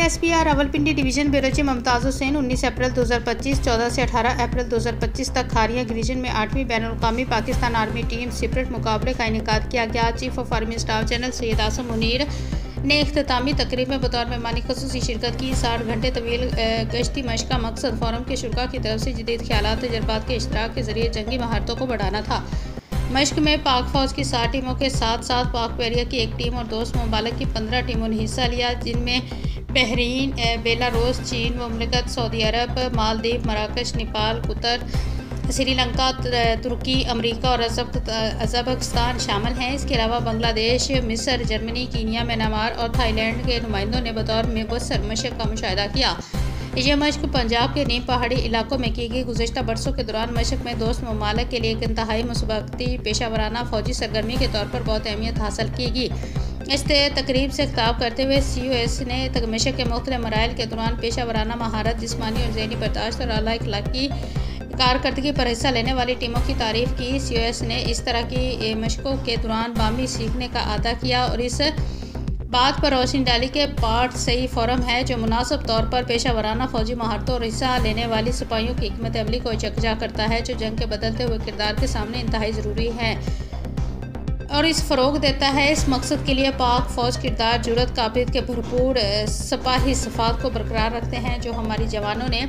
SPR Rawalpindi division bureau Mumtaz Hussain 19 अप्रैल 2025 14 से 18 अप्रैल 2025 तक खारिया reason में 8वीं बैनुल-अक़वामी पाकिस्तान आर्मी टीम स्पिरिट मुकाबले का इनेकाद किया गया। Chief of army staff general Syed Asim Munir ने इख्तितामी तकरीब में बतौर मेहमानी ख़ुसूसी शिरकत की। 60 घंटे तवील गश्ती मशक़ का मकसद फोरम के शुरा की तरफ से जदीद ख्यालात तजर्बात के इश्तराक के ज़रिए जंगी महारतों को बढ़ाना था। मशक़ में पाक फ़ौज की 60 टीमों के साथ साथ पाक बैरिया की 1 टीम और दोस्त ममालिक की 15 टीमों ने हिस्सा लिया, जिनमें बहरीन, बेलारूस, चीन, मुमलिकत, सऊदी अरब, मालदीव, मराकश, नेपाल, कतर, श्रीलंका, तुर्की, अमरीका और अज़रबैजान शामिल हैं। इसके अलावा बांग्लादेश, मिस्र, जर्मनी, कीनिया, म्यांमार और थाईलैंड के नुमाइंदों ने बतौर मुबस्सर मशक़ का मुशाहिदा किया। यह मशक़ पंजाब के नीम पहाड़ी इलाकों में की गई। गुज़श्ता बरसों के दौरान मशक़ में दोस्त ममालिक के लिए एक इंतहाई मुसबकती पेशावराना फ़ौजी सरगर्मी के तौर पर बहुत अहमियत हासिल की गई। इस तकरीब से खिताब करते हुए COS ने मशक़ के मुख्तलिफ मराइल के दौरान पेशावराना महारत, जिस्मानी और ज़हनी बर्दाश्त और आला अखलाकी कारकर्दगी पर हिस्सा लेने वाली टीमों की तारीफ़ की। COS ने इस तरह की मशक़ों के दौरान बामी सीखने का अदा किया और इस बात पर रोशनी डाली कि पार्ट सही फोरम है जो मुनासिब तौर पर पेशावराना फ़ौजी महारतों और हिस्सा लेने वाली सिपाहियों की हिकमत अमली को यकजा करता है, जो जंग के बदलते हुए किरदार के सामने इंतहाई ज़रूरी है और इस फ़रोग देता है। इस मकसद के लिए पाक फ़ौज किरदार, जुर्रत, काबिलियत के भरपूर सिपाही सिफ़ात को बरकरार रखते हैं, जो हमारी जवानों ने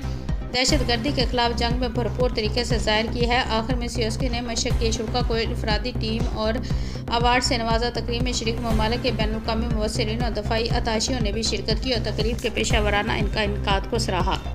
दहशतगर्दी के खिलाफ जंग में भरपूर तरीके से ज़ाहिर की है। आखिर में COS ने मशक़ के शुरा को इनफरादी टीम और अवार्ड से नवाजा। तकरीब में शरीक ममालिक के बैनुल-अक़वामी मुबस्सिरीन और दफ़ाई अताशियों ने भी शिरकत की और तकरीब के पेशावराना इनका इनेकाद को सराहा।